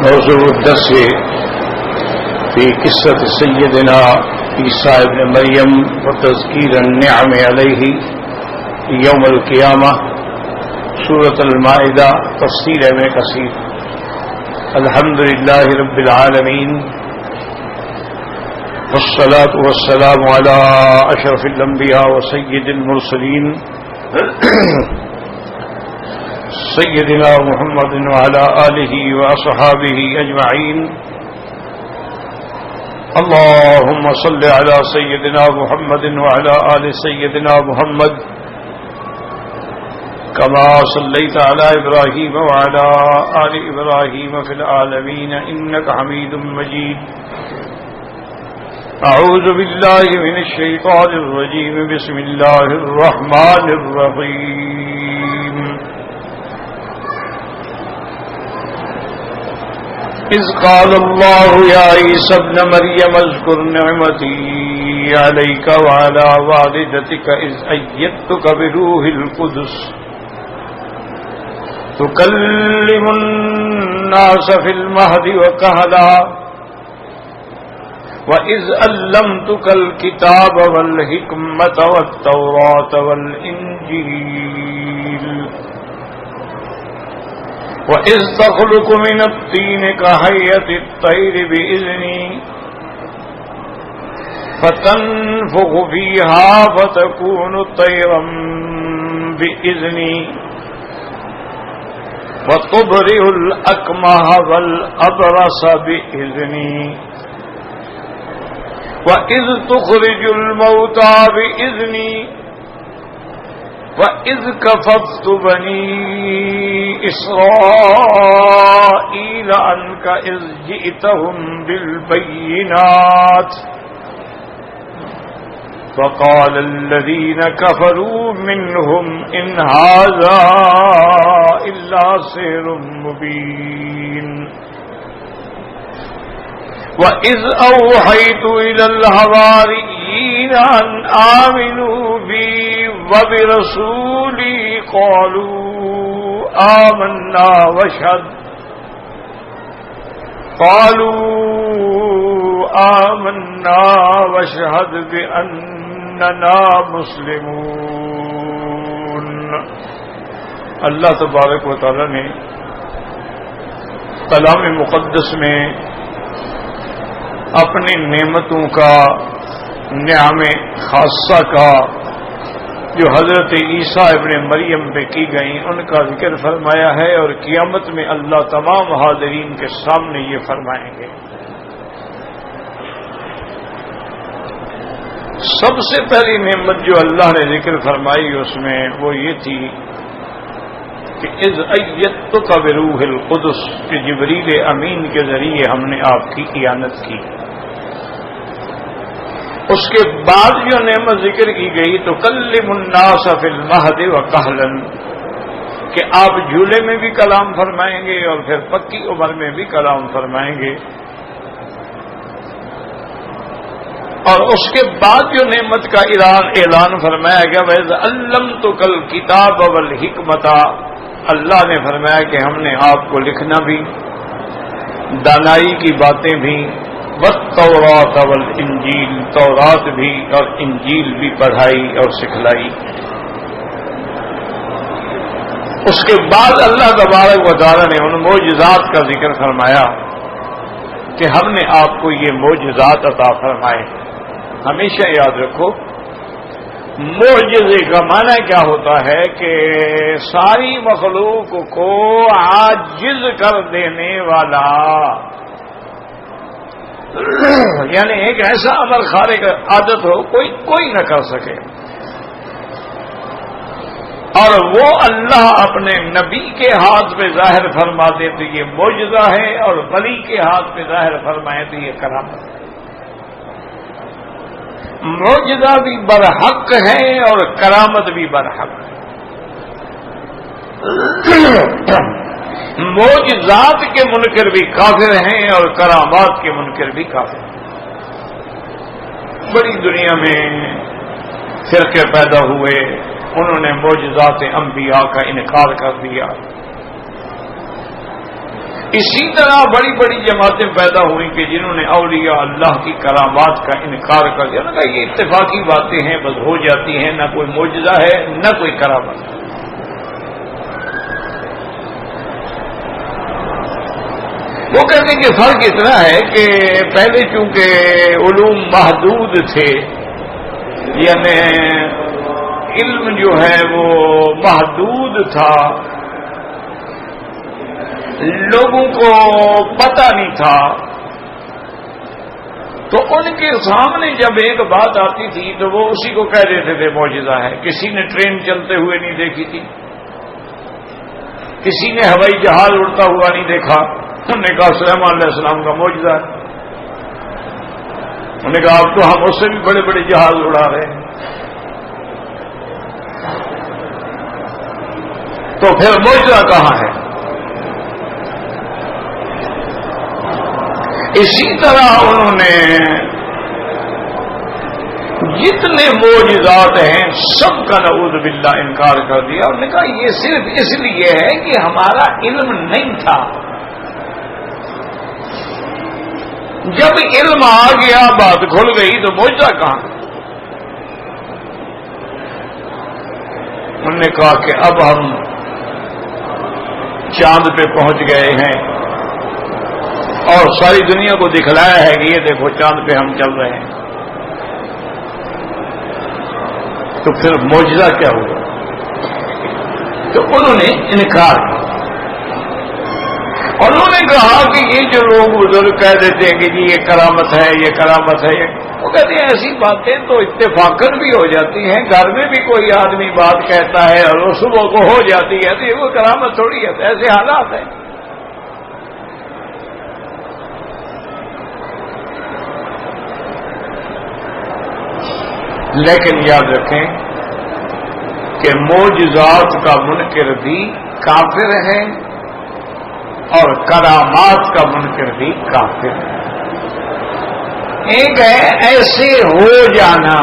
موضوع الدرس في قصة سيدنا عيسى ابن مريم وتذكير النعم عليه يوم القيامة سورة المائدة تفسير میں کثیر. الحمد لله رب العالمين والصلاة والسلام على أشرف الأنبياء وسيد المرسلين سيدنا محمد وعلى آله وأصحابه أجمعين. اللهم صل على سيدنا محمد وعلى آل سيدنا محمد كما صليت على إبراهيم وعلى آل إبراهيم في العالمين إنك حميد مجيد. أعوذ بالله من الشيطان الرجيم. بسم الله الرحمن الرحيم. إذ قال الله يا عيسى ابن مريم اذكر نعمتي عليك وعلى والدتك إذ أيدتك بروح القدس تكلم الناس في المهد وكهلا وإذ علمتك الكتاب والحكمة والتوراة والإنجيل وإذ تخلق من الطين كهيئة الطير بإذني فتنفخ فيها فتكون طيرا بإذني وتبرئ الأكمه والأبرص بإذني وإذ تخرج الموتى بإذني وَإِذْ كَفَفْتُ بَنِي إِسْرَائِيلَ عَنْكَ إِذْ جِئْتَهُمْ بِالْبَيِّنَاتِ فَقَالَ الَّذِينَ كَفَرُوا مِنْهُمْ إِنْ هَذَا إِلَّا سِحْرٌ مُبِينٌ. وَإِذْ أَوْحَيْتُ إِلَى الْحَوَارِيِّينَ أَنْ آمِنُوا بِي وَبِرَسُولِي قَالُوا آمَنَّا وَاشْهَدْ بِأَنَّنَا مُسْلِمُونَ. اللہ تبارک و تعالی نے کلام مقدس میں اپنی نعمتوں کا، نعم خاصہ کا جو حضرت عیسیٰ ابن مریم پہ کی گئیں ان کا ذکر فرمایا ہے، اور قیامت میں اللہ تمام حاضرین کے سامنے یہ فرمائیں گے. سب سے پہلی نعمت جو اللہ نے ذکر فرمائی اس میں وہ یہ تھی کہ اذ ایدتک بروح القدس، کہ جبریل امین کے ذریعے ہم نے آپ کی اعانت کی. اس کے بعد جو نعمت ذکر کی گئی تو کلم الناس فی المہد وکہلا، کہ آپ جھولے میں بھی کلام فرمائیں گے اور پھر پکی عمر میں بھی کلام فرمائیں گے. اور اس کے بعد جو نعمت کا اعلان فرمایا گیا وَإِذْ عَلَّمْتُكَ الْكِتَابَ وَالْحِكْمَةَ، اللہ نے فرمایا کہ ہم نے آپ کو لکھنا بھی، دانائی کی باتیں بھی، والتوراۃ والانجیل، تورات بھی اور انجیل بھی پڑھائی اور سکھلائی. اس کے بعد اللہ تبارک و تعالی نے ان معجزات کا ذکر فرمایا کہ ہم نے آپ کو یہ معجزات عطا فرمائے. ہمیشہ یاد رکھو معجزے کا معنی کیا ہوتا ہے کہ ساری مخلوق کو عاجز کر دینے والا، یعنی ایک ایسا عمل خارق عادت ہو کوئی نہ کر سکے، اور وہ اللہ اپنے نبی کے ہاتھ پہ ظاہر فرما دے تو یہ معجزہ ہے، اور ولی کے ہاتھ پہ ظاہر فرمائے تو یہ کرامت ہے. معجزہ بھی برحق ہے اور کرامت بھی برحق ہے. معجزات کے منکر بھی کافر ہیں اور کرامات کے منکر بھی کافر ہیں. بڑی دنیا میں فرقے پیدا ہوئے، انہوں نے معجزات انبیاء کا انکار کر دیا. اسی طرح بڑی بڑی جماعتیں پیدا ہوئی کہ جنہوں نے اولیاء اللہ کی کرامات کا انکار کر دیا. نا یہ اتفاقی باتیں ہیں، بس ہو جاتی ہیں، نہ کوئی معجزہ ہے نہ کوئی کرامت. وہ کہتے ہیں کہ فرق اتنا ہے کہ پہلے چونکہ علوم محدود تھے، یعنی علم جو ہے وہ محدود تھا، لوگوں کو پتہ نہیں تھا، تو ان کے سامنے جب ایک بات آتی تھی تو وہ اسی کو کہہ دیتے تھے معجزہ ہے. کسی نے ٹرین چلتے ہوئے نہیں دیکھی تھی، کسی نے ہوائی جہاز اڑتا ہوا نہیں دیکھا، انہوں نے کہا سلیمان علیہ السلام کا معجزہ ہے. انہوں نے کہا اب تو ہم اس سے بھی بڑے بڑے جہاز اڑا رہے ہیں. تو پھر معجزہ کہاں ہے؟ اسی طرح انہوں نے جتنے معجزات ہیں سب کا نعوذ باللہ انکار کر دیا. انہوں نے کہا یہ صرف اس لیے ہے کہ ہمارا علم نہیں تھا. جب علم آ گیا بات کھل گئی تو معجزہ کہاں؟ انہوں نے کہا کہ اب ہم چاند پہ پہنچ گئے ہیں اور ساری دنیا کو دکھلایا ہے کہ یہ دیکھو چاند پہ ہم چل رہے ہیں. تو پھر معجزہ کیا ہوگا؟ تو انہوں نے انکار کیا. اور انہوں نے کہا کہ یہ جو لوگ بزرگ کہہ دیتے ہیں کہ جی یہ کرامت ہے، یہ کرامت ہے، وہ کہتے ہیں ایسی باتیں تو اتفاقاً بھی ہو جاتی ہیں. گھر میں بھی کوئی آدمی بات کہتا ہے اور وہ صبح کو ہو جاتی ہے تو یہ وہ کرامت تھوڑی ہے. ایسے حالات ہیں. لیکن یاد رکھیں کہ معجزات کا منکر بھی کافر ہے اور کرامات کا منکر بھی کافر ہے. ایک ہے ایسے ہو جانا،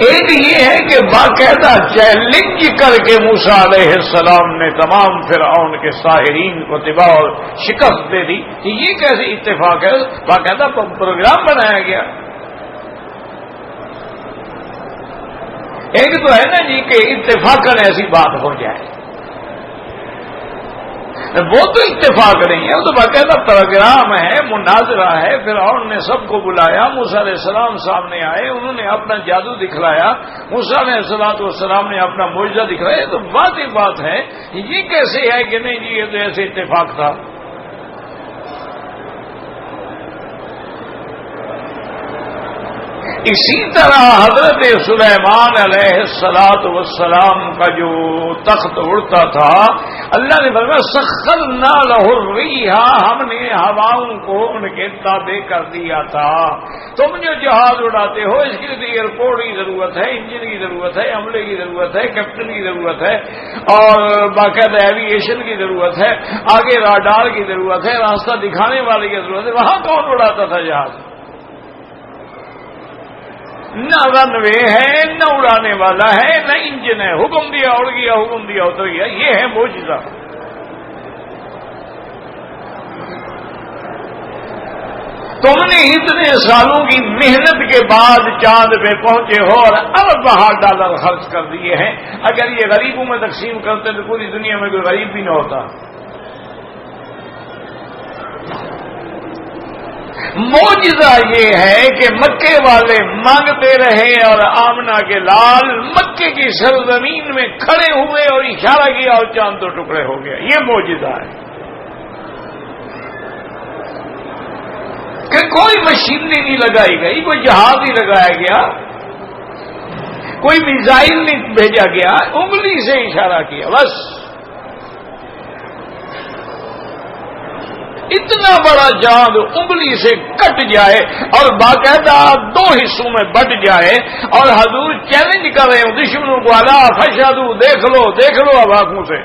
ایک یہ ہے کہ باقاعدہ چیلنج کر کے موسیٰ علیہ السلام نے تمام فرعون کے ساحرین کو تباہ اور شکست دے دی. یہ کیسے اتفاق ہے؟ باقاعدہ پروگرام بنایا گیا. ایک تو ہے نا جی کہ اتفاقاً ایسی بات ہو جائے، وہ تو اتفاق نہیں ہے، وہ تو باقاعدہ پروگرام ہے، مناظرہ ہے. فرعون نے سب کو بلایا، موسیٰ علیہ السلام سامنے آئے، انہوں نے اپنا جادو دکھلایا، موسیٰ علیہ السلام نے اپنا معجزہ دکھلایا. تو بات ہے. یہ کیسے ہے کہ نہیں جی یہ تو ایسے اتفاق تھا؟ اسی طرح حضرت سلیمان علیہ السلام کا جو تخت اڑتا تھا، اللہ نے فرمایا سخرنا لہ الریح، ہم نے ہواؤں کو ان کے تابع کر دیا تھا. تم جو جہاز اڑاتے ہو اس کے لیے ایئرپورٹ کی ضرورت ہے، انجن کی ضرورت ہے، عملے کی ضرورت ہے، کیپٹن کی ضرورت ہے، اور باقاعدہ ایوییشن کی ضرورت ہے، آگے راڈار کی ضرورت ہے، راستہ دکھانے والے کی ضرورت ہے. وہاں کون اڑاتا تھا جہاز؟ نہ رن وے ہے، نہ اڑانے والا ہے، نہ انجن ہے. حکم دیا اڑ گیا، حکم دیا اتر گیا. یہ ہے معجزہ. تم نے اتنے سالوں کی محنت کے بعد چاند پہ پہنچے ہو اور $1,000 خرچ کر دیے ہیں. اگر یہ غریبوں میں تقسیم کرتے تو پوری دنیا میں کوئی غریب بھی نہ ہوتا. معجزہ یہ ہے کہ مکے والے مانگتے رہے اور آمنہ کے لال مکے کی سرزمین میں کھڑے ہوئے اور اشارہ کیا اور چاند دو ٹکڑے ہو گیا. یہ معجزہ ہے کہ کوئی مشینری نہیں لگائی گئی، کوئی جہاز نہیں لگایا گیا، کوئی میزائل نہیں بھیجا گیا، انگلی سے اشارہ کیا بس. اتنا بڑا چاند انگلی سے کٹ جائے اور باقاعدہ 2 حصوں میں بٹ جائے، اور حضور چیلنج کر رہے ہیں دشمنوں کو، الا فشہدوا، دیکھ لو اب آنکھوں سے.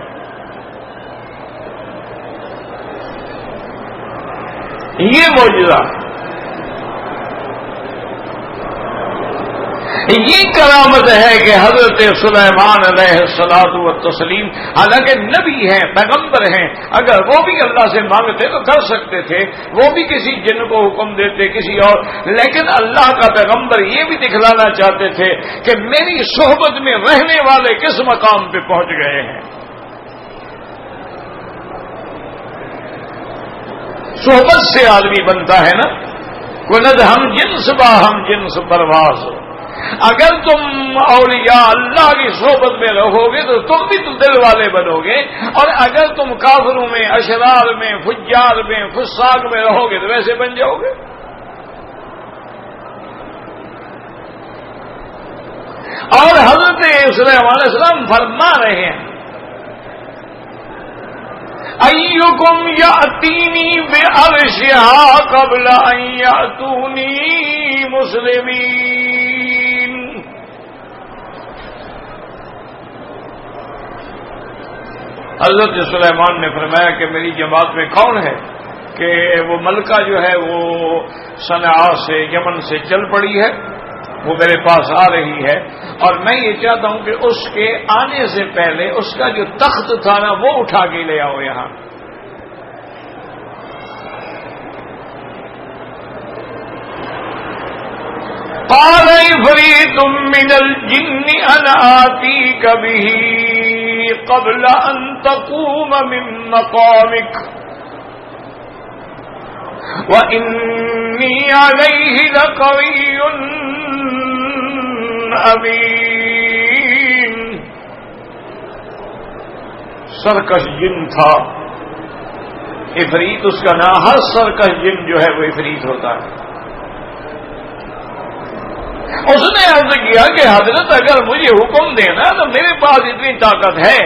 یہ معجزہ. یہ کرامت ہے کہ حضرت سلیمان علیہ الصلوۃ والتسلیم حالانکہ نبی ہیں، پیغمبر ہیں، اگر وہ بھی اللہ سے مانگتے تو کر سکتے تھے، وہ بھی کسی جن کو حکم دیتے کسی اور، لیکن اللہ کا پیغمبر یہ بھی دکھلانا چاہتے تھے کہ میری صحبت میں رہنے والے کس مقام پہ پہنچ گئے ہیں۔ صحبت سے آدمی بنتا ہے نا، کند ہم جنس با ہم جنس پرواز۔ اگر تم اولیاء اللہ کی صحبت میں رہو گے تو تم بھی تو دل والے بنو گے، اور اگر تم کافروں میں، اشرار میں، فجار میں، فساق میں رہو گے تو ویسے بن جاؤ گے۔ اور حضرت سلیمان علیہ السلام فرما رہے ہیں ایکم یاتینی بعرشہا قبل ان یاتونی مسلمین۔ حضرت سلیمان نے فرمایا کہ میری جماعت میں کون ہے کہ وہ ملکہ جو ہے وہ صنعاء سے، یمن سے چل پڑی ہے، وہ میرے پاس آ رہی ہے، اور میں یہ چاہتا ہوں کہ اس کے آنے سے پہلے اس کا جو تخت تھا نا وہ اٹھا کے لے آؤ یہاں۔ قال عفریت من الجن انا آتیک بہ قبل ان تقوم من مقامک وانی علیہ لقوی امین۔ سرکش جن تھا عفریت اس کا نام، ہر سرکش جن جو ہے وہ عفریت ہوتا ہے۔ اس نے عرض کیا کہ حضرت اگر مجھے حکم دینا تو میرے پاس اتنی طاقت ہے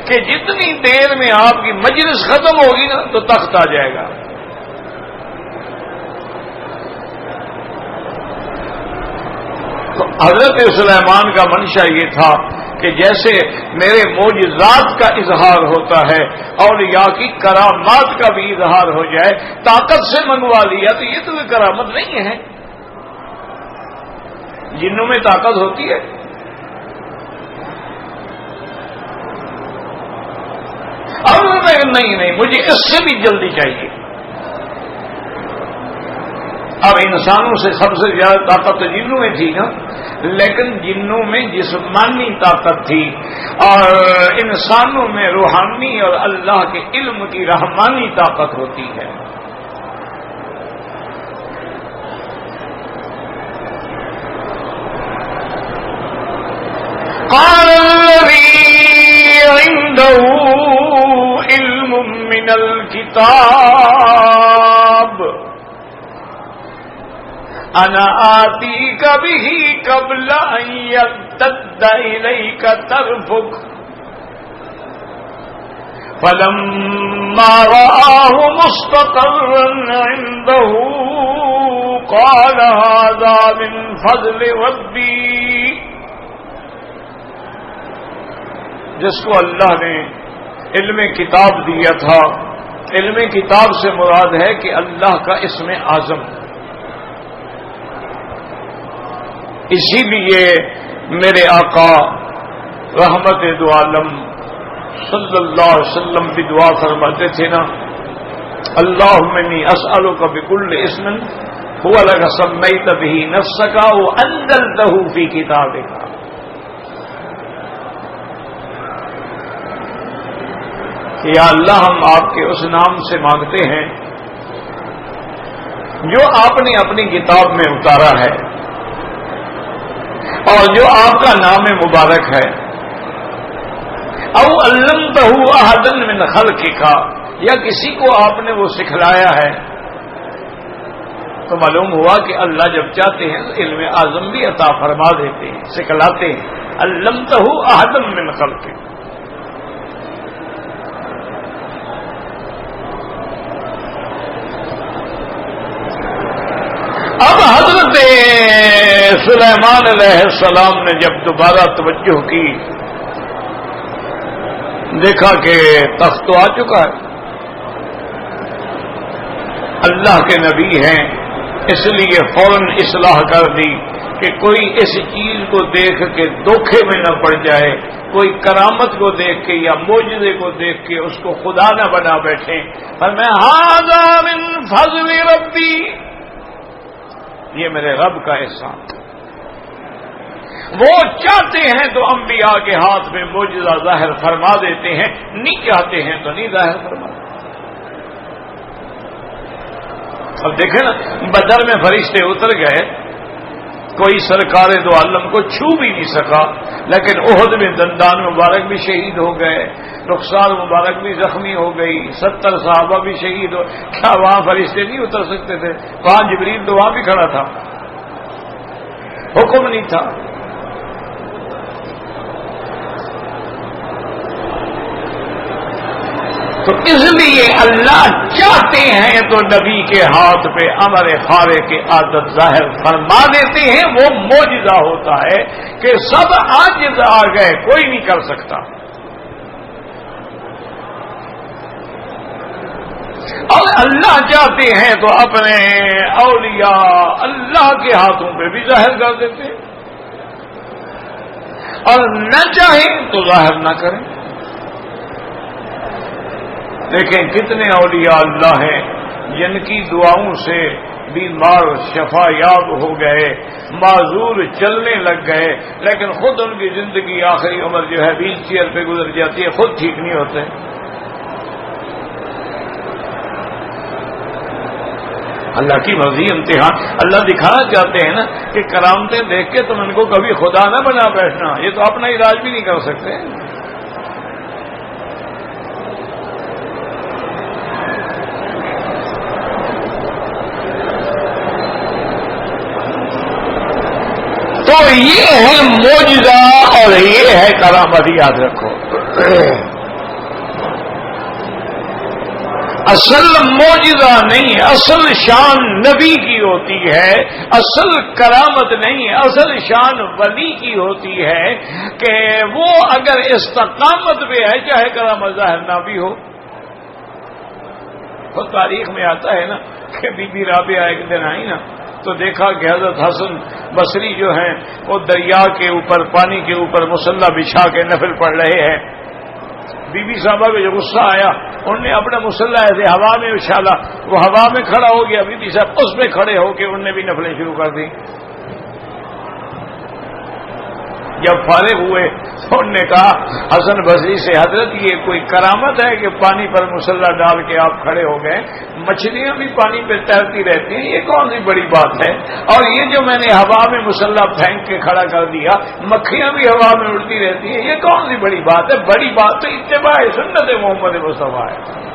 کہ جتنی دیر میں آپ کی مجلس ختم ہوگی نا تو تخت آ جائے گا۔ تو حضرت سلیمان کا منشا یہ تھا کہ جیسے میرے معجزات کا اظہار ہوتا ہے اولیاء کی کرامات کا بھی اظہار ہو جائے، طاقت سے منگوا لیا تو یہ تو کوئی کرامت نہیں ہے۔ جنوں میں طاقت ہوتی ہے، اور نہیں مجھے اس سے بھی جلدی چاہیے۔ اب انسانوں سے سب سے زیادہ طاقت تو جنوں میں تھی نا، لیکن جنوں میں جسمانی طاقت تھی اور انسانوں میں روحانی اور اللہ کے علم کی رحمانی طاقت ہوتی ہے۔ قال الذي عنده علم من الكتاب انا آتيك به قبل ان يرتد اليك طرفك فلما رآه مستقرا عنده قال هذا من فضل ربي۔ جس کو اللہ نے علم کتاب دیا تھا، علم کتاب سے مراد ہے کہ اللہ کا اسم اعظم۔ اسی لیے میرے آقا رحمت دو عالم صلی اللہ علیہ وسلم بھی دعا فرماتے تھے نا، اللہم انی اسألک بکل اسم هو لک سمیت بہ نفسک وانزلتہ فی کتابک۔ یا اللہ ہم آپ کے اس نام سے مانگتے ہیں جو آپ نے اپنی کتاب میں اتارا ہے اور جو آپ کا نام مبارک ہے، او علمتہ احدا من خلقک، یا کسی کو آپ نے وہ سکھلایا ہے، تو معلوم ہوا کہ اللہ جب چاہتے ہیں تو علم اعظم بھی عطا فرما دیتے ہیں، سکھلاتے ہیں۔ علمتہ احدا من خلقک۔ اب حضرت سلیمان علیہ السلام نے جب دوبارہ توجہ کی، دیکھا کہ تخت تو آ چکا ہے، اللہ کے نبی ہیں، اس لیے فوراً اصلاح کر دی کہ کوئی اس چیز کو دیکھ کے دھوکے میں نہ پڑ جائے، کوئی کرامت کو دیکھ کے یا معجزے کو دیکھ کے اس کو خدا نہ بنا بیٹھے۔ فرمایا ھذا من فضل ربی، یہ میرے رب کا احسان۔ وہ چاہتے ہیں تو انبیاء کے ہاتھ میں معجزہ ظاہر فرما دیتے ہیں، نہیں چاہتے ہیں تو نہیں ظاہر فرما دیتے۔ اب دیکھیں نا، بدر میں فرشتے اتر گئے، کوئی سرکار دو عالم کو چھو بھی نہیں سکا، لیکن احد میں دندان مبارک بھی شہید ہو گئے، رخسار مبارک بھی زخمی ہو گئی، 70 صحابہ بھی شہید ہو۔ کیا وہاں فرشتے نہیں اتر سکتے تھے؟ وہاں جبریل تو وہاں بھی کھڑا تھا، حکم نہیں تھا۔ تو اس لیے اللہ چاہتے ہیں تو نبی کے ہاتھ پہ امر خارے کے عادت ظاہر فرما دیتے ہیں، وہ معجزہ ہوتا ہے کہ سب عاجز آ گئے، کوئی نہیں کر سکتا۔ اور اللہ چاہتے ہیں تو اپنے اولیاء اللہ کے ہاتھوں پہ بھی ظاہر کر دیتے ہیں، اور نہ چاہیں تو ظاہر نہ کریں۔ دیکھیں کتنے اولیاء اللہ ہیں جن کی دعاؤں سے بیمار شفا یاب ہو گئے، معذور چلنے لگ گئے، لیکن خود ان کی زندگی آخری عمر جو ہے ویل چیئر پہ گزر جاتی ہے، خود ٹھیک نہیں ہوتے۔ اللہ کی مرضی امتحان، اللہ دکھانا چاہتے ہیں نا کہ کرامتیں دیکھ کے تم ان کو کبھی خدا نہ بنا بیٹھنا، یہ تو اپنا علاج بھی نہیں کر سکتے۔ تو یہ ہے معجزہ اور یہ ہے کرامت، یاد رکھو۔ اصل معجزہ نہیں، اصل شان نبی کی ہوتی ہے، اصل کرامت نہیں، اصل شان ولی کی ہوتی ہے کہ وہ اگر استقامت پہ ہے چاہے کرامت ظاہر نہ بھی ہو۔ تو تاریخ میں آتا ہے نا کہ بی بی رابعہ ایک دن آئی نا تو دیکھا کہ حضرت حسن بصری جو ہیں وہ دریا کے اوپر، پانی کے اوپر مصلی بچھا کے نفل پڑھ رہے ہیں۔ بی بی صاحبہ کو جو غصہ آیا، انہوں نے اپنا مصلی ایسے ہوا میں اچھالا، وہ ہوا میں کھڑا ہو گیا، بی بی صاحب اس میں کھڑے ہو کے انہوں نے بھی نفلیں شروع کر دی۔ جب فارغ ہوئے انہوں نے کہا حسن بصری سے، حضرت یہ کوئی کرامت ہے کہ پانی پر مصلی ڈال کے آپ کھڑے ہو گئے؟ مچھلیاں بھی پانی پہ تیرتی رہتی ہیں، یہ کون سی بڑی بات ہے؟ اور یہ جو میں نے ہوا میں مصلی پھینک کے کھڑا کر دیا، مکھیاں بھی ہوا میں اڑتی رہتی ہیں، یہ کون سی بڑی بات ہے؟ بڑی بات تو اتباع سنت محمد مصطفیٰ ہے۔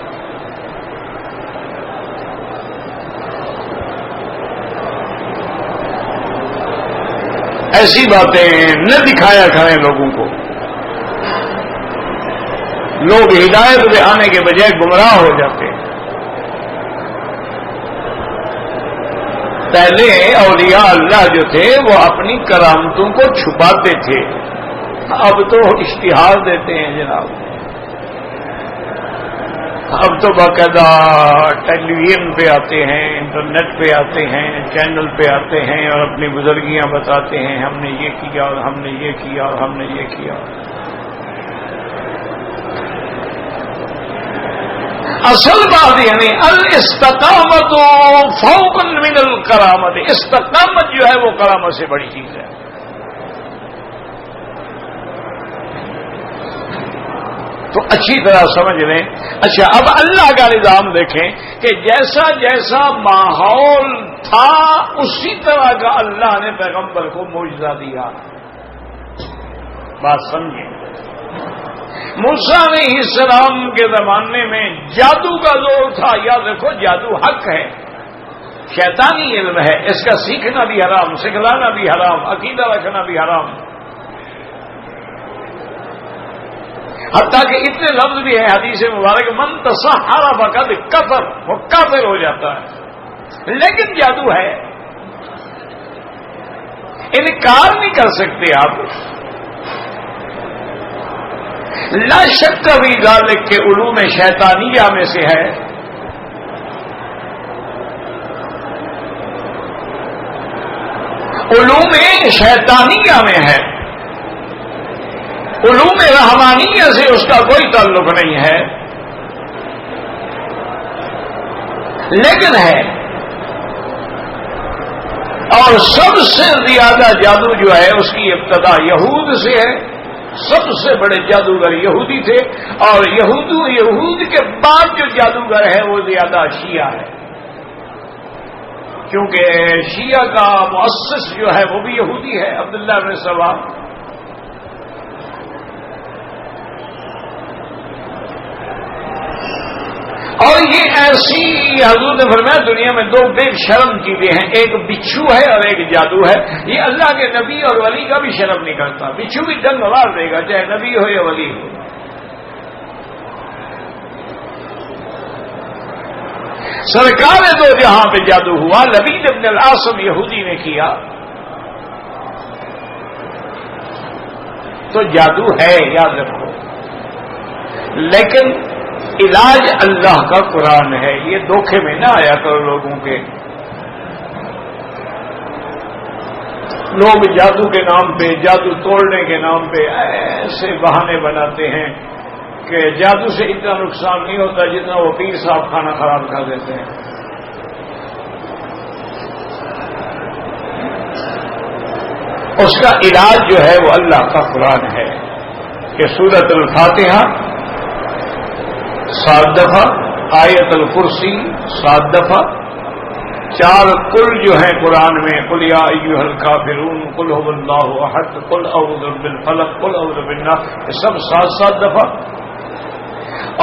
ایسی باتیں نہ دکھایا کریں لوگوں کو، لوگ ہدایت پہ آنے کے بجائے گمراہ ہو جاتے ہیں۔ پہلے اولیاء اللہ جو تھے وہ اپنی کرامتوں کو چھپاتے تھے، اب تو اشتہار دیتے ہیں جناب، اب تو باقاعدہ ٹیلی ویژن پہ آتے ہیں، انٹرنیٹ پہ آتے ہیں، چینل پہ آتے ہیں اور اپنی بزرگیاں بتاتے ہیں، ہم نے یہ کیا اور ہم نے یہ کیا اور ہم نے یہ کیا۔ اصل بات یعنی الاستقامت فوق من الکرامت، استقامت جو ہے وہ کرامت سے بڑی چیز ہے۔ تو اچھی طرح سمجھ لیں۔ اچھا اب اللہ کا نظام دیکھیں کہ جیسا جیسا ماحول تھا اسی طرح کا اللہ نے پیغمبر کو معجزہ دیا۔ بات سمجھیں، موسیٰ علیہ السلام کے زمانے میں جادو کا زور تھا، یاد رکھو جادو حق ہے، شیطانی علم ہے، اس کا سیکھنا بھی حرام، سکھلانا بھی حرام، عقیدہ رکھنا بھی حرام۔ حتیٰ کہ اتنے لفظ بھی ہیں حدیث مبارک من تسحر فقد کفر، وہ کافر ہو جاتا ہے، لیکن جادو ہے، انکار نہیں کر سکتے آپ۔ لا شک فی ذالک کے علوم شیطانیہ میں سے ہے۔ علوم شیطانیہ میں ہے، علوم رحمانیہ سے اس کا کوئی تعلق نہیں ہے، لیکن ہے۔ اور سب سے زیادہ جادو جو ہے اس کی ابتدا یہود سے ہے، سب سے بڑے جادوگر یہودی تھے، اور یہود کے بعد جو جادوگر ہے وہ زیادہ شیعہ ہے، کیونکہ شیعہ کا مؤسس جو ہے وہ بھی یہودی ہے، عبداللہ بن سبا۔ اور یہ ایسی حضور نے فرمایا دنیا میں دو بے شرم چیزیں ہیں، ایک بچھو ہے اور ایک جادو ہے۔ یہ اللہ کے نبی اور ولی کا بھی شرم نہیں کرتا، بچھو بھی ڈنگ مار دے گا چاہے نبی ہو یا ولی ہو۔ سرکار دو جہاں پہ جادو ہوا، لبید بن العاصم یہودی نے کیا، تو جادو ہے یاد رکھو، لیکن علاج اللہ کا قرآن ہے۔ یہ دھوکے میں نہ آیا کرو لوگوں کے، لوگ جادو کے نام پہ، جادو توڑنے کے نام پہ ایسے بہانے بناتے ہیں کہ جادو سے اتنا نقصان نہیں ہوتا جتنا وہ پیر صاحب کھانا خراب کر دیتے ہیں۔ اس کا علاج جو ہے وہ اللہ کا قرآن ہے کہ سورۃ الفاتحہ 7 دفعہ، آیت الکرسی 7 دفعہ، 4 کل جو ہیں قرآن میں، قل یا ایھا الکافرون، قل ھو اللہ احد، قل اعوذ بالفلق، قل اعوذ بالناس، یہ سب 7 دفعہ۔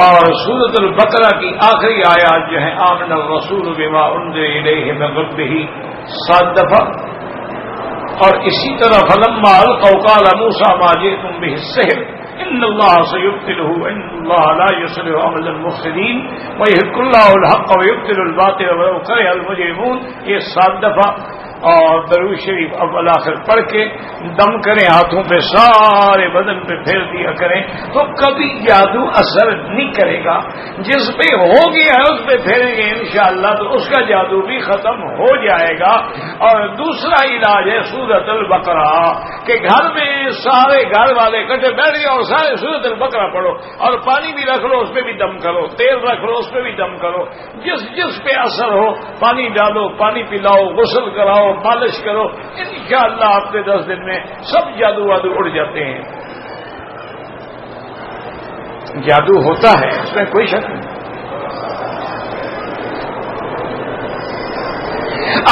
اور سورۃ البقرہ کی آخری آیات جو ہیں آمن الرسول بما انزل الیہ من ربہ 7 دفعہ۔ اور اسی طرح فلما القوا قال موسیٰ ما جئتم بہ السحر ان اللہ سیبطلہ ان اللہ لا یصلح عمل المفسدین ویحق اللہ الحق ویبطل الباطل ولو کرہ المجرمون، یہ 7 دفعہ۔ اور درود شریف اول آخر پڑھ کے دم کریں، ہاتھوں پہ سارے بدن پہ پھیر دیا کریں، تو کبھی جادو اثر نہیں کرے گا۔ جس پہ ہو گیا ہے اس پہ پھیریں گے انشاءاللہ تو اس کا جادو بھی ختم ہو جائے گا۔ اور دوسرا علاج ہے سورۃ البقرہ، کہ گھر میں سارے گھر والے کٹے بیٹھ گئے اور سارے سورۃ البقرہ پڑھو، اور پانی بھی رکھ لو اس پہ بھی دم کرو، تیل رکھ لو اس پہ بھی دم کرو، جس پہ اثر ہو پانی ڈالو، پانی پلاؤ، غسل کراؤ، مالش کرو، انشاءاللہ آپ کے 10 دن میں سب جادو وادو اڑ جاتے ہیں۔ جادو ہوتا ہے، اس میں کوئی شک نہیں۔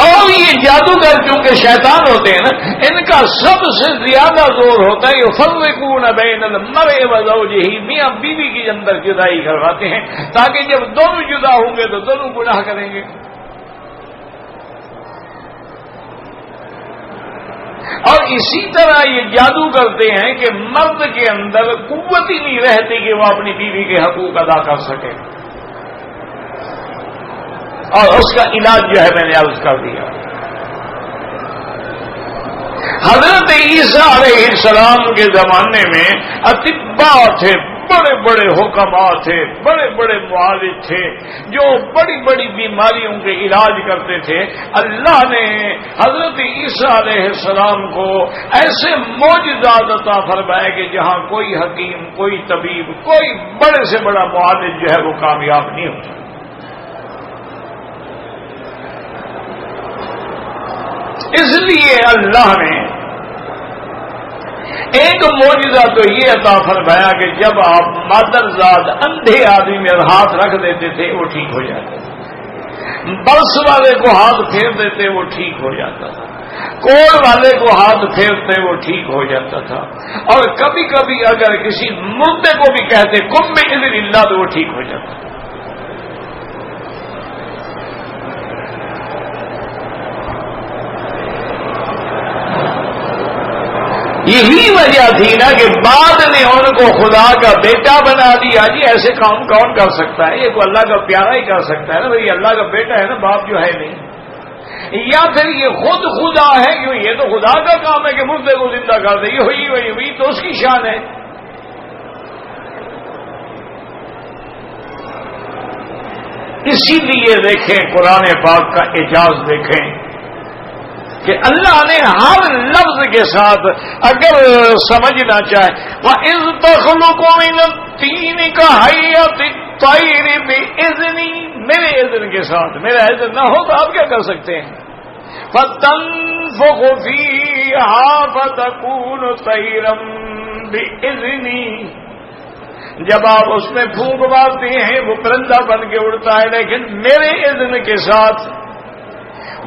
اور یہ جادوگر چونکہ شیطان ہوتے ہیں نا، ان کا سب سے زیادہ زور ہوتا ہے یفرقون بین المرء وزوجہ، میاں بیوی کے اندر جدائی کرواتے ہیں تاکہ جب دونوں جدا ہوں گے تو دونوں گناہ کریں گے۔ اور اسی طرح یہ جادو کرتے ہیں کہ مرد کے اندر قوت ہی نہیں رہتی کہ وہ اپنی بیوی کے حقوق ادا کر سکے، اور اس کا علاج جو ہے میں نے عرض کر دیا۔ حضرت عیسیٰ علیہ السلام کے زمانے میں اطباء تھے، بڑے بڑے حکماء تھے، بڑے بڑے معالج تھے جو بڑی بڑی بیماریوں کے علاج کرتے تھے۔ اللہ نے حضرت عیسیٰ علیہ السلام کو ایسے معجزات عطا فرمائے کہ جہاں کوئی حکیم، کوئی طبیب، کوئی بڑے سے بڑا معالج جو ہے وہ کامیاب نہیں ہوتا۔ اس لیے اللہ نے ایک معجزہ تو یہ عطا فرمایا کہ جب آپ مادرزاد اندھے آدمی میں ہاتھ رکھ دیتے تھے وہ ٹھیک ہو جاتا تھا، برس والے کو ہاتھ پھیر دیتے وہ ٹھیک ہو جاتا تھا، کوڑ والے کو ہاتھ پھیرتے وہ ٹھیک ہو جاتا تھا، اور کبھی کبھی اگر کسی مردے کو بھی کہتے کم بإذن اللہ تو وہ ٹھیک ہو جاتا تھا۔ یہی وجہ تھی نا کہ بعد نے ان کو خدا کا بیٹا بنا دیا۔ جی ایسے کام کون کر سکتا ہے؟ یہ تو اللہ کا پیارا ہی کر سکتا ہے نا، بھائی اللہ کا بیٹا ہے نا، باپ جو ہے نہیں۔ یا پھر یہ خود خدا ہے، کیوں یہ تو خدا کا کام ہے کہ مردے کو زندہ کر دے، یہ ہوئی تو اس کی شان ہے۔ اسی لیے دیکھیں قرآن پاک کا اعجاز دیکھیں، کہ اللہ نے ہر لفظ کے ساتھ اگر سمجھنا چاہے وَإِذْ تَخْلُقُ مِنَ الطِّينِ كَهَيْئَةِ الطَّيْرِ بِإِذْنِي، میرے اذن کے ساتھ، میرا اذن نہ ہو تو آپ کیا کر سکتے ہیں؟ فَتَنفُخُ فِيهَا فَتَكُونُ طَيْرًا بِإِذْنِي، جب آپ اس میں پھونک مارتے ہیں وہ پرندہ بن کے اڑتا ہے، لیکن میرے اذن کے ساتھ۔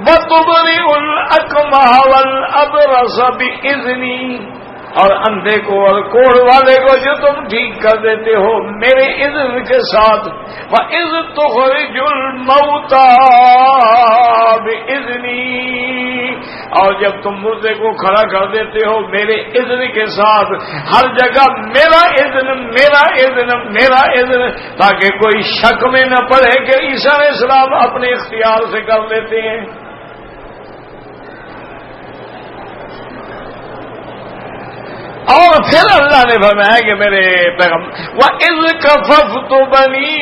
وَتُبْرِئُ الْأَكْمَحَ وَالْأَبْرَصَ بِإِذْنِي، اور اندھے کو اور کوڑھ والے کو جو تم ٹھیک کر دیتے ہو میرے اذن کے ساتھ۔ وَإِذْ تُخْرِجُ الْمَوْتَى بِإِذْنِي، اور جب تم مردے کو کھڑا کر دیتے ہو میرے اذن کے ساتھ۔ ہر جگہ میرا اذن، میرا اذن، میرا اذن، تاکہ کوئی شک میں نہ پڑے کہ عیسیٰ علیہ السلام اپنے اختیار سے کر لیتے ہیں۔ اور پھر اللہ نے فرمایا کہ میرے پیغمبر وَإِذْ كَفَفْتُ بَنِي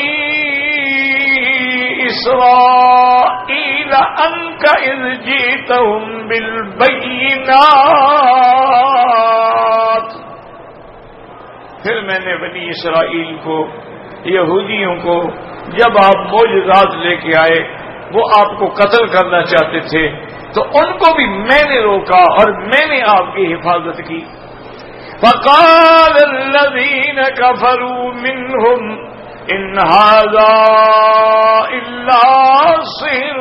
إِسْرَائِيلَ عَنْكَ إِذْ جِئْتَهُم بِالْبَيِّنَاتِ، پھر میں نے بنی اسرائیل کو، یہودیوں کو، جب آپ معجزات لے کے آئے، وہ آپ کو قتل کرنا چاہتے تھے تو ان کو بھی میں نے روکا اور میں نے آپ کی حفاظت کی۔ فَقَالَ الَّذِينَ كَفَرُوا مِنْهُمْ إِنْ هَذَا إِلَّا سِحْرٌ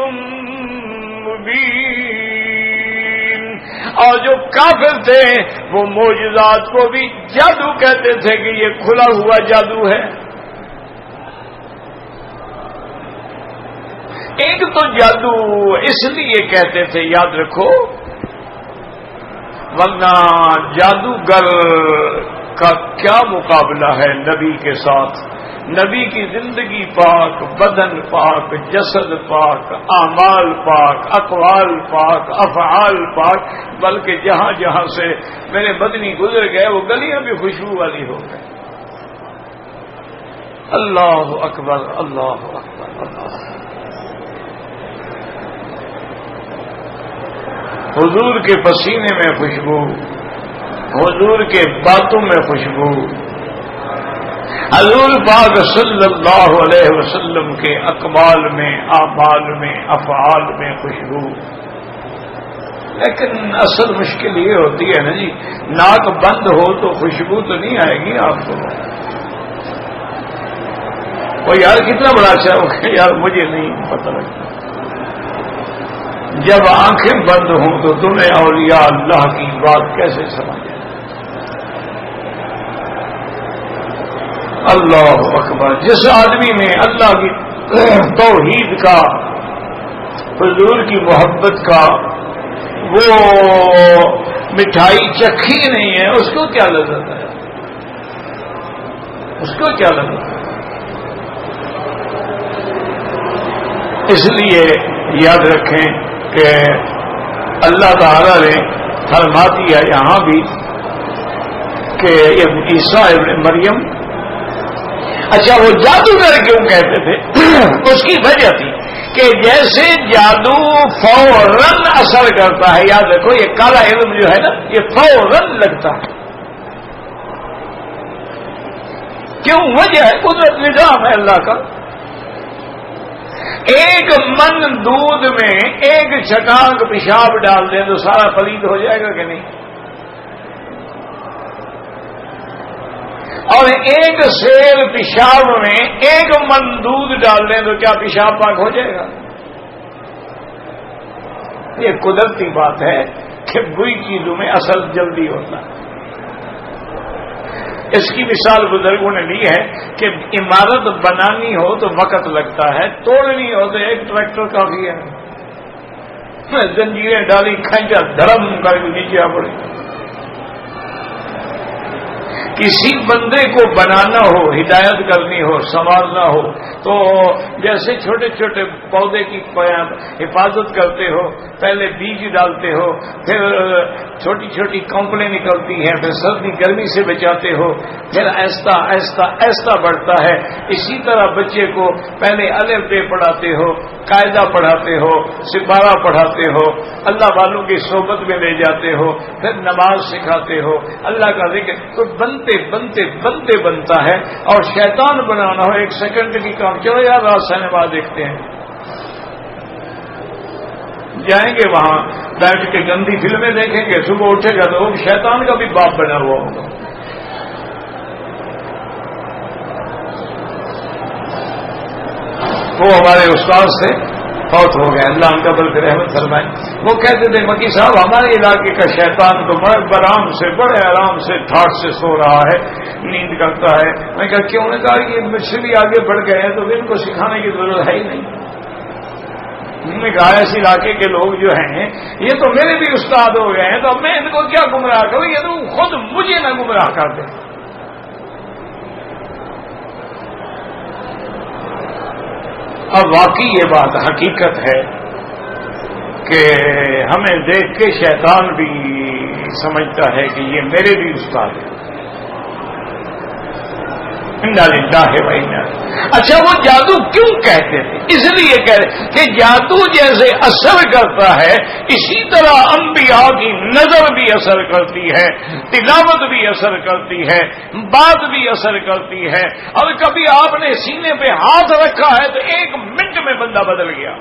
مُبِينٌ، اور جو کافر تھے وہ معجزات کو بھی جادو کہتے تھے کہ یہ کھلا ہوا جادو ہے۔ ایک تو جادو اس لیے کہتے تھے، یاد رکھو، ورنہ جادوگر کا کیا مقابلہ ہے نبی کے ساتھ؟ نبی کی زندگی پاک، بدن پاک، جسد پاک، اعمال پاک، اقوال پاک، افعال پاک، بلکہ جہاں جہاں سے میرے بدنی گزر گئے وہ گلیاں بھی خوشبو والی ہو گئے۔ اللہ اکبر، اللہ اکبر، اللہ۔ حضور کے پسینے میں خوشبو، حضور کے باتوں میں خوشبو، حضور پاک صلی اللہ علیہ وسلم کے اقوال میں، اعمال میں، افعال میں خوشبو۔ لیکن اصل مشکل یہ ہوتی ہے نا جی، ناک بند ہو تو خوشبو تو نہیں آئے گی آپ کو۔ وہ یار کتنا بڑا اچھا ہو گیا یار، مجھے نہیں پتہ لگتا۔ جب آنکھیں بند ہوں تو تمہیں اولیاء اللہ کی بات کیسے سمجھے؟ اللہ اکبر۔ جس آدمی نے اللہ کی توحید کا، حضور کی محبت کا وہ مٹھائی چکھی نہیں ہے، اس کو کیا لذت ہے؟ اس کو کیا لذت ہے؟ اس لیے یاد رکھیں کہ اللہ تعالی نے فرما دیا یہاں بھی کہ عیسیٰ ابن مریم، اچھا وہ جادوگر کیوں کہتے تھے؟ اس کی وجہ تھی کہ جیسے جادو فوراً اثر کرتا ہے، یاد رکھو یہ کالا علم جو ہے نا یہ فوراً لگتا ہے۔ کیوں؟ وجہ ہے قدرت، نظام ہے اللہ کا۔ ایک من دودھ میں ایک چھٹانک پیشاب ڈال دیں تو سارا پلید ہو جائے گا کہ نہیں؟ اور ایک سیر پیشاب میں ایک من دودھ ڈال دیں تو کیا پیشاب پاک ہو جائے گا؟ یہ قدرتی بات ہے کہ بری چیزوں میں اثر جلدی ہوتا ہے۔ اس کی مثال بزرگوں نے لی ہے کہ عمارت بنانی ہو تو وقت لگتا ہے، توڑنی ہو تو ایک ٹریکٹر کافی ہے۔ زنجیریں ڈالی، کھینچا، دھڑم کر کے نیچے آ پڑی۔ کسی بندے کو بنانا ہو، ہدایت کرنی ہو، سنوارنا ہو تو جیسے چھوٹے چھوٹے پودے کی حفاظت کرتے ہو، پہلے بیج ڈالتے ہو، پھر چھوٹی چھوٹی کونپلیں نکلتی ہیں، پھر سردی گرمی سے بچاتے ہو، پھر آہستہ آہستہ آہستہ بڑھتا ہے، اسی طرح بچے کو پہلے الف ب پڑھاتے ہو، قاعدہ پڑھاتے ہو، سپارہ پڑھاتے ہو، اللہ والوں کی صحبت میں لے جاتے ہو، پھر نماز سکھاتے ہو، اللہ کا ذکر، تو بنتے بنتے بنتے بنتا ہے۔ اور شیطان بنانا ہو 1 سیکنڈ کی کام، چلو یار رات سنیما دیکھتے ہیں، جائیں گے وہاں بیٹھ کے گندی فلمیں دیکھیں گے، صبح اٹھے گا تو وہ شیطان کا بھی باپ بنا ہوا ہوگا۔ وہ ہمارے استاد سے فوت ہو گئے، اللہ ان کا بلکہ رحمت فرمائے۔ وہ کہتے تھے مکی صاحب ہمارے علاقے کا شیطان تو بڑے آرام سے ٹھاٹ سے سو رہا ہے، نیند کرتا ہے۔ میں کہا کیوں؟ نے کہا یہ مجھ سے بھی آگے بڑھ گئے ہیں تو ان کو سکھانے کی ضرورت ہے ہی نہیں۔ انہوں نے کہا اس علاقے کے لوگ جو ہیں یہ تو میرے بھی استاد ہو گئے ہیں، تو اب میں ان کو کیا گمراہ کروں، یہ تو خود مجھے نہ گمراہ کر دیں۔ اب واقعی یہ بات حقیقت ہے کہ ہمیں دیکھ کے شیطان بھی سمجھتا ہے کہ یہ میرے بھی استاد ہے۔ انا للہ و انا۔ اچھا وہ جادو کیوں کہتے تھے؟ اس لیے کہہ رہے کہ جادو جیسے اثر کرتا ہے اسی طرح انبیاء کی نظر بھی اثر کرتی ہے، تلاوت بھی اثر کرتی ہے، بات بھی اثر کرتی ہے۔ اور کبھی آپ نے سینے پہ ہاتھ رکھا ہے تو 1 منٹ میں بندہ بدل گیا۔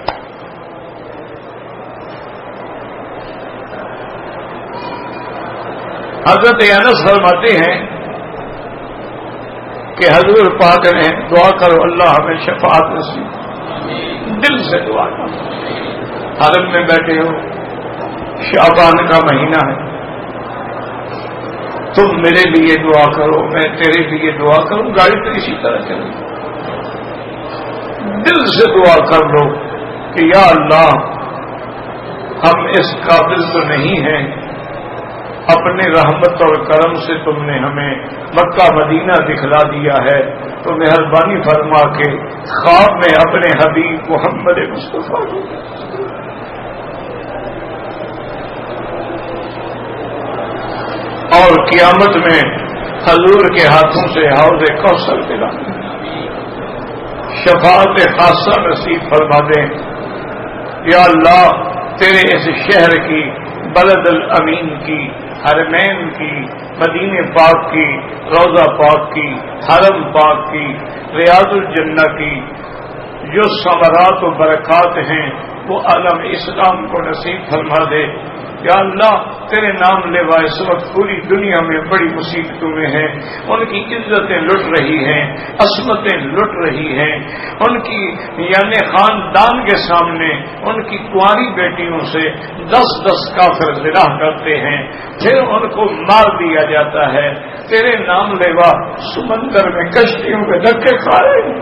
حضرت انس فرماتے ہیں کہ حضور پاک نے دعا کرو اللہ ہمیں شفاعت نصیب، دل سے دعا کرو۔ حرم میں بیٹھے ہو، شعبان کا مہینہ ہے، تم میرے لیے دعا کرو، میں تیرے لیے دعا کروں، گاڑی تو اسی طرح چلے، دل سے دعا کر لو کہ یا اللہ ہم اس قابل تو نہیں ہیں، اپنے رحمت اور کرم سے تم نے ہمیں مکہ مدینہ دکھلا دیا ہے، تو مہربانی فرما کے خواب میں اپنے حبیب محمد مصطفیٰ اور قیامت میں حضور کے ہاتھوں سے حوض کوثر دلا، شفاعت خاصہ نصیب فرما دیں۔ یا اللہ تیرے اس شہر کی، بلد الامین کی، حرمین کی، مدینہ پاک کی، روضہ پاک کی، حرم پاک کی، ریاض الجنہ کی جو ثمرات و برکات ہیں وہ عالم اسلام کو نصیب فرما دے۔ یا اللہ تیرے نام لیوا اس وقت پوری دنیا میں بڑی مصیبتوں میں ہیں، ان کی عزتیں لٹ رہی ہیں، عصمتیں لٹ رہی ہیں، ان کی یعنی خاندان کے سامنے ان کی کنواری بیٹیوں سے 10 کافر زنا کرتے ہیں، پھر ان کو مار دیا جاتا ہے۔ تیرے نام لیوا سمندر میں کشتیوں کے دھکے کھا رہے ہیں،